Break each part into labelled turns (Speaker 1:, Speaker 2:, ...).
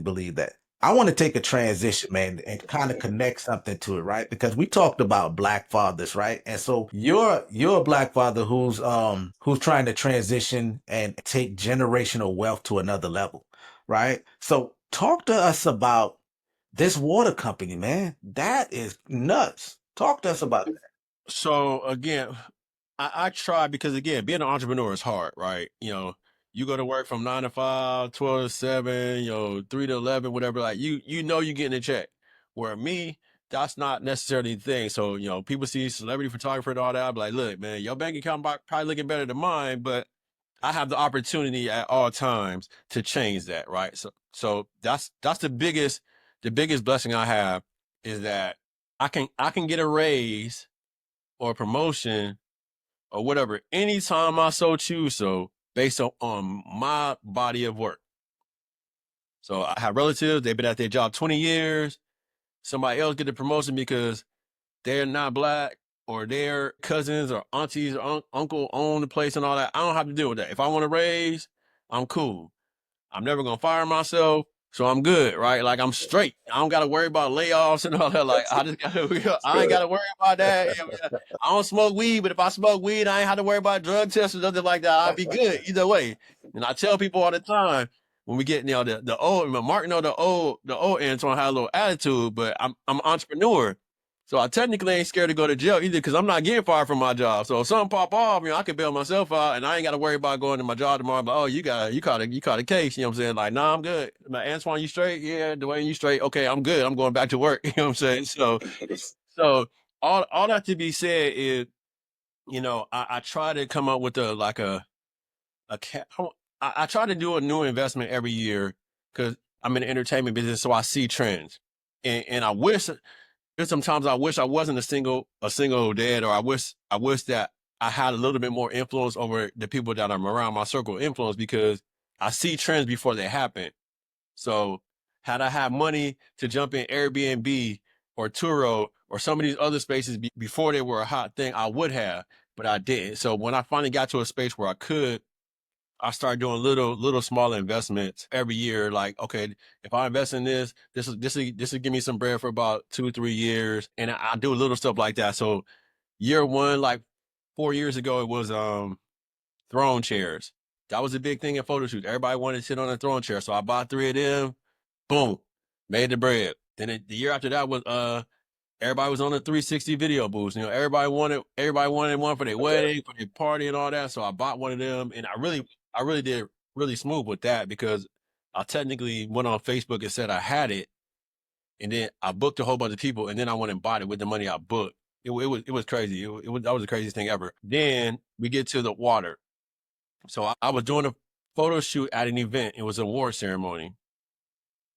Speaker 1: believe that. I want to take a transition, man, and kind of connect something to it, right? Because we talked about black fathers, right? And so you're a black father who's trying to transition and take generational wealth to another level, right? So talk to us about this water company, man. That is nuts. Talk to us about that.
Speaker 2: So again, I try because again, being an entrepreneur is hard, right? You go to work from 9 to 5, 12 to 7, 3 to 11, whatever. Like you're getting a check. Where me, that's not necessarily the thing. So people see celebrity photographer and all that. I'm like, look, man, your bank account probably looking better than mine, but I have the opportunity at all times to change that, right? So that's the biggest blessing I have is that I can get a raise or a promotion or whatever anytime I so choose, so based on my body of work. So I have relatives, they've been at their job 20 years. Somebody else get the promotion because they're not black or their cousins or aunties or uncle own the place and all that. I don't have to deal with that. If I want to raise, I'm cool. I'm never gonna fire myself, so I'm good, right? Like I'm straight. I don't gotta worry about layoffs and all that. Like I just gotta, I ain't gotta worry about that. I don't smoke weed, but if I smoke weed, I ain't have to worry about drug tests or nothing like that. I'll be good either way. And I tell people all the time when we get the old Mark, the old Antoine had a little attitude, but I'm an entrepreneur. So I technically ain't scared to go to jail either because I'm not getting fired from my job. So if something pop off, I can bail myself out and I ain't got to worry about going to my job tomorrow. But, oh, you caught a case. You know what I'm saying? Like, nah, I'm good. Like, Antoine, you straight? Yeah. Dwayne, you straight? Okay, I'm good. I'm going back to work. You know what I'm saying? So all that to be said is, I try to come up with I try to do a new investment every year because I'm in the entertainment business. So I see trends and sometimes I wish I wasn't a single dad, or I wish that I had a little bit more influence over the people that I'm around, my circle of influence, because I see trends before they happen. So had I had money to jump in Airbnb or Turo or some of these other spaces before they were a hot thing, I would have, but I didn't. So when I finally got to a space where I could, I started doing little small investments every year. Like, okay, if I invest in this will give me some bread for about 2 3 years, and I do little stuff like that. So year one, like 4 years ago, it was throne chairs. That was a big thing in photo shoots. Everybody wanted to sit on a throne chair, so I bought 3 of them. Boom, made the bread. Then the year after that was everybody was on the 360 video booths. Everybody wanted one for their wedding, for their party, and all that. So I bought one of them, and I really did really smooth with that because I technically went on Facebook and said I had it, and then I booked a whole bunch of people, and then I went and bought it with the money I booked. It was crazy. That was the craziest thing ever. Then we get to the water. So I was doing a photo shoot at an event. It was an award ceremony.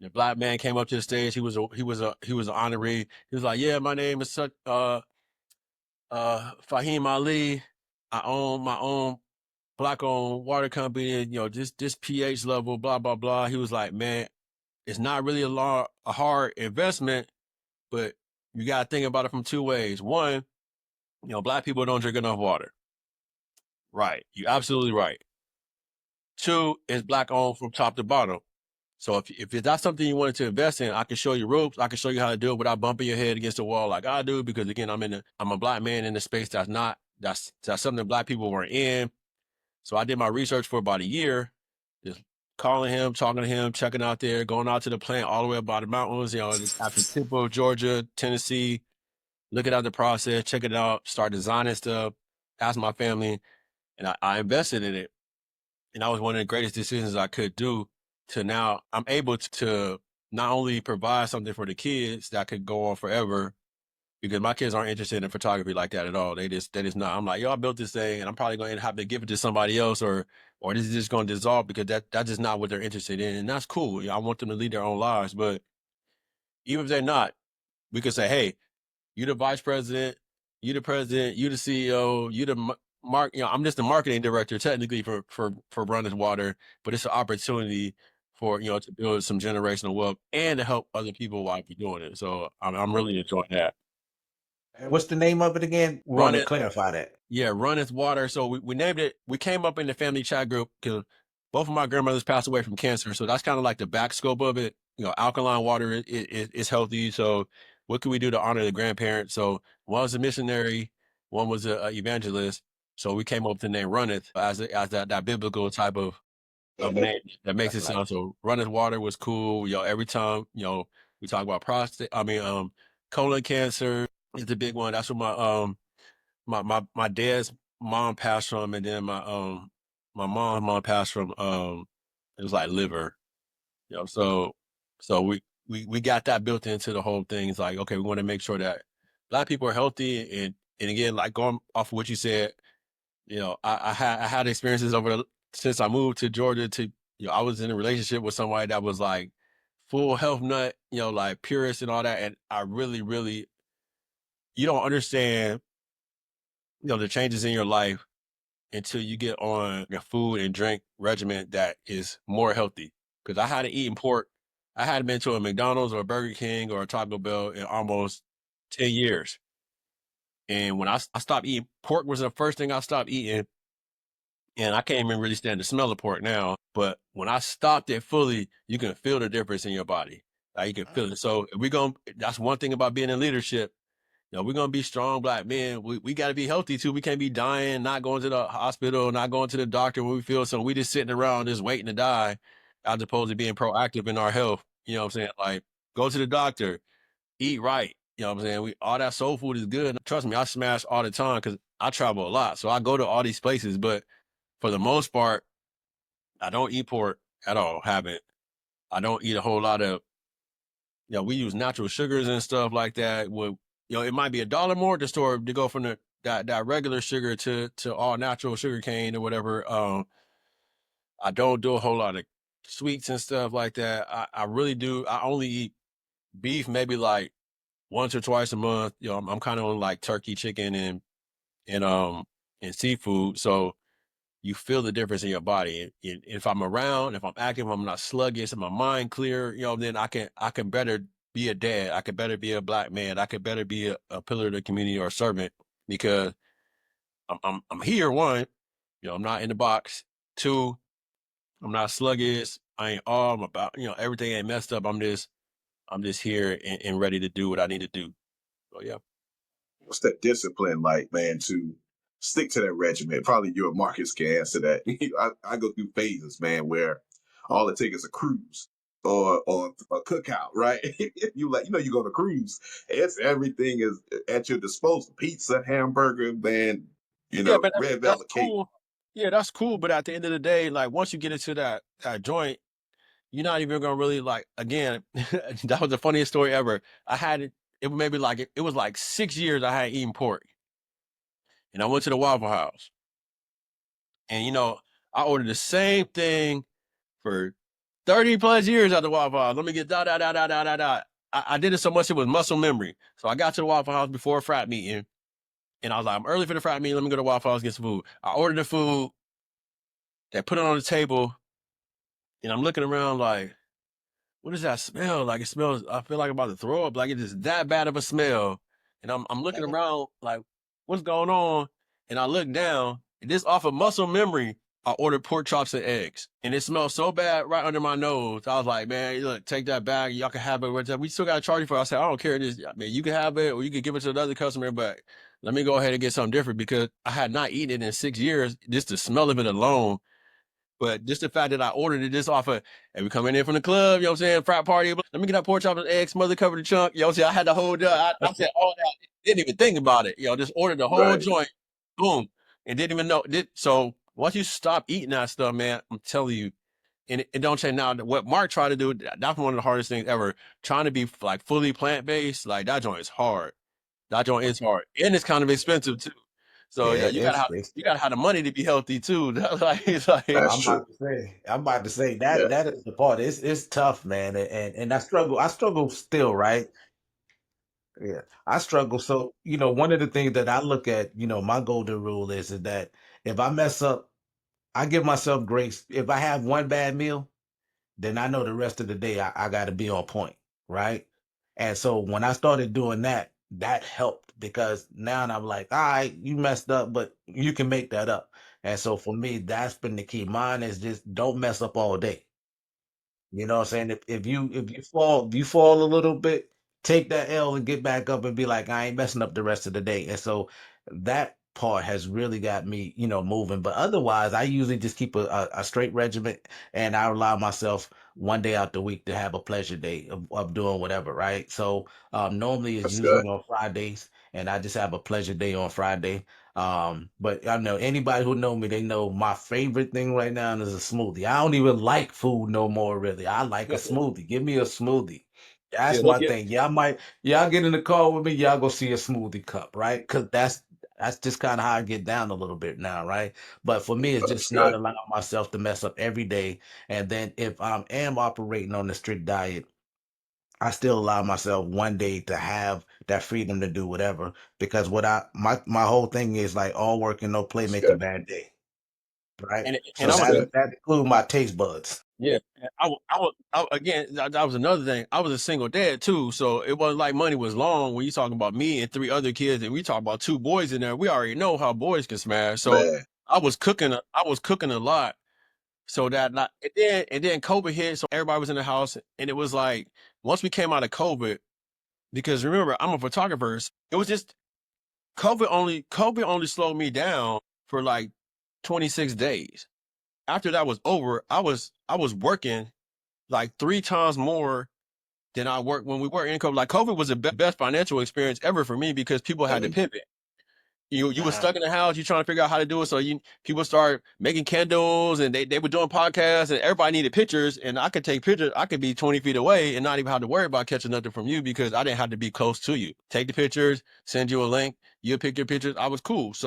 Speaker 2: The black man came up to the stage. He was an honoree. He was like, "Yeah, my name is such Fahim Ali. I own my own black-owned water company. This pH level, blah blah blah." He was like, "Man, it's not really a hard investment, but you got to think about it from two ways. One, black people don't drink enough water. Right? You absolutely right. Two, it's black-owned from top to bottom. So if that's something you wanted to invest in, I can show you ropes. I can show you how to do it without bumping your head against the wall like I do. Because again, I'm a black man in a space that's something black people weren't in. So I did my research for about a year, just calling him, talking to him, checking out there, going out to the plant all the way up by the mountains, after Temple, Georgia, Tennessee, looking at the process, check it out, start designing stuff, ask my family, and I invested in it. And that was one of the greatest decisions I could do. To now, I'm able to not only provide something for the kids that could go on forever, because my kids aren't interested in photography like that at all. They just not. I'm like, yo, I built this thing, and I'm probably going to have to give it to somebody else, or this is just going to dissolve because that's just not what they're interested in, and that's cool. I want them to lead their own lives, but even if they're not, we could say, hey, you the vice president, you the president, you the CEO, you the mark. I'm just the marketing director technically for Runneth Water, but it's an opportunity for to build some generational wealth and to help other people while you're doing it. So I'm really enjoying that.
Speaker 1: And what's the name of it again? We want
Speaker 2: Run
Speaker 1: to
Speaker 2: it,
Speaker 1: clarify that.
Speaker 2: yeah, Runneth Water. So we named it. We came up in the family chat group because both of my grandmothers passed away from cancer, so that's kind of like the back scope of it. alkaline water is healthy. So what can we do to honor the grandparents? So one was a missionary, one was a evangelist. So we came up with the name Runneth as that biblical type of name that makes
Speaker 1: That's
Speaker 2: it sound.
Speaker 1: nice.
Speaker 2: So Runneth Water was cool. Every time, we talk about colon cancer is the big one. That's what my dad's mom passed from, and then my mom's mom passed from it was like liver. So we got that built into the whole thing. It's like, okay, we want to make sure that Black people are healthy, and again, like going off of what you said, I had experiences since I moved to Georgia to, I was in a relationship with somebody that was like full health nut, like purist and all that. And I really, really, you don't understand, the changes in your life until you get on a food and drink regimen that is more healthy. Because I hadn't eaten pork. I hadn't been to a McDonald's or a Burger King or a Taco Bell in almost 10 years. And when I stopped eating, pork was the first thing I stopped eating. And I can't even really stand the smell of pork now. But when I stopped it fully, you can feel the difference in your body. Like you can feel it. So that's one thing about being in leadership. We're gonna be strong Black men. We gotta be healthy too. We can't be dying, not going to the hospital, not going to the doctor when we feel so. We just sitting around just waiting to die, as opposed to being proactive in our health. You know what I'm saying? Like go to the doctor, eat right. You know what I'm saying? All that soul food is good. Trust me, I smash all the time because I travel a lot. So I go to all these places, but for the most part, I don't eat pork at all. Haven't. I don't eat a whole lot of, we use natural sugars and stuff like that. It might be $1 more at the store to go from that regular sugar to all natural sugar cane or whatever. I don't do a whole lot of sweets and stuff like that. I really do. I only eat beef maybe like once or twice a month. I'm kind of on like turkey, chicken, and and seafood. So you feel the difference in your body. If I'm around, if I'm active, if I'm not sluggish, if my mind clear, then I can better be a dad. I could better be a Black man. I could better be a pillar of the community or a servant because I'm here. One, I'm not in the box. Two, I'm not sluggish. I ain't all I'm about. Everything ain't messed up. I'm just here and ready to do what I need to do. So yeah.
Speaker 3: What's that discipline like, man, to stick to that regimen? Probably you and Marcus can answer that. I go through phases, man, where all it takes is a cruise or a cookout, right? You like, you go to cruise. It's everything is at your disposal. Pizza, hamburger, man,
Speaker 2: Yeah, but
Speaker 3: red
Speaker 2: that's
Speaker 3: velvet cake.
Speaker 2: cool. Yeah, that's cool. But at the end of the day, like once you get into that joint, you're not even gonna really like again. That was the funniest story ever. I had it. It maybe like it was like 6 years I hadn't eaten pork, and I went to the Waffle House, and I ordered the same thing for 30 plus years at the Waffle House. Let me get da da da da da da da. I did it so much it was muscle memory. So I got to the Waffle House before a frat meeting, and I was like, I'm early for the frat meeting. Let me go to Waffle House and get some food. I ordered the food. They put it on the table, and I'm looking around like, what does that smell? Like it smells, I feel like I'm about to throw up. Like it is that bad of a smell. And I'm looking around like, what's going on? And I look down, and this off of muscle memory, I ordered pork chops and eggs. And it smelled so bad right under my nose. I was like, man, look, take that bag. Y'all can have it. We still got to charge you for it. I said, I don't care. Man, you can have it or you can give it to another customer, but let me go ahead and get something different because I had not eaten it in 6 years. Just the smell of it alone, but just the fact that I ordered it just off of, hey, we coming in from the club, you know what I'm saying, frat party, let me get that pork chop and eggs, mother covered the chunk, you know what I'm saying, I had the whole, I said all that, didn't even think about it, just ordered the whole
Speaker 3: Right.
Speaker 2: joint, boom, and didn't even know, so once you stop eating that stuff, man, I'm telling you, and it don't change now, what Mark tried to do, that's one of the hardest things ever, trying to be like fully plant-based, like that joint is hard, that joint is hard, and it's kind of expensive too. So
Speaker 1: Yeah,
Speaker 2: yeah,
Speaker 1: it's
Speaker 2: you gotta have the money to be healthy too. Like it's like
Speaker 3: That's true.
Speaker 1: I'm about to say
Speaker 3: Yeah.
Speaker 1: that is the part. It's tough, man. And I struggle still, right? Yeah. I struggle. So, one of the things that I look at, my golden rule is that if I mess up, I give myself grace. If I have one bad meal, then I know the rest of the day I got to be on point, right? And so when I started doing that, that helped because now I'm like, all right, you messed up, but you can make that up. And so for me, that's been the key. Mine is just don't mess up all day. You know what I'm saying? If you fall a little bit, take that L and get back up and be like, I ain't messing up the rest of the day. And so that part has really got me, moving. But otherwise, I usually just keep a straight regiment, and I allow myself one day out the week to have a pleasure day of doing whatever, right? So normally it's
Speaker 3: That's good.
Speaker 1: usually on Fridays, and I just have a pleasure day on Friday. But I know anybody who know me, they know my favorite thing right now is a smoothie. I don't even like food no more, really. I like a smoothie. Give me a smoothie.
Speaker 2: Yeah,
Speaker 1: That's
Speaker 2: look,
Speaker 1: my thing. Y'all get in the car with me, y'all go see a smoothie cup, right? Because that's just kind of how I get down a little bit now, right? But for me, it's
Speaker 3: That's
Speaker 1: just not
Speaker 3: good.
Speaker 1: allowing myself to mess up every day. And then if I am operating on a strict diet, I still allow myself one day to have that freedom to do whatever, because my whole thing is like all work and no play
Speaker 3: That's
Speaker 1: make a
Speaker 3: good.
Speaker 1: bad day, right?
Speaker 2: and
Speaker 1: So
Speaker 2: I'm
Speaker 3: That's
Speaker 2: gonna
Speaker 1: that
Speaker 3: good.
Speaker 1: that includes my taste buds.
Speaker 2: yeah, again, that was another thing. I was a single dad too, so it wasn't like money was long when you talking about me and three other kids, and we talk about two boys in there. We already know how boys can smash. So
Speaker 3: Man,
Speaker 2: I was cooking a lot, so that not and then COVID hit, so everybody was in the house, and it was like once we came out of COVID, because remember I'm a photographer, so it was just COVID only slowed me down for like 26 days. After that was over, I was working like 3 times more than I worked when we were in COVID. Like COVID was the best financial experience ever for me because people had to
Speaker 3: mm,
Speaker 2: pivot. You were
Speaker 1: Uh-huh.
Speaker 2: stuck in the house, you trying to figure out how to do it. So people start making candles and they were doing podcasts and everybody needed pictures. And I could take pictures, I could be 20 feet away and not even have to worry about catching nothing from you because I didn't have to be close to you. Take the pictures, send you a link, you pick your pictures. I was cool. So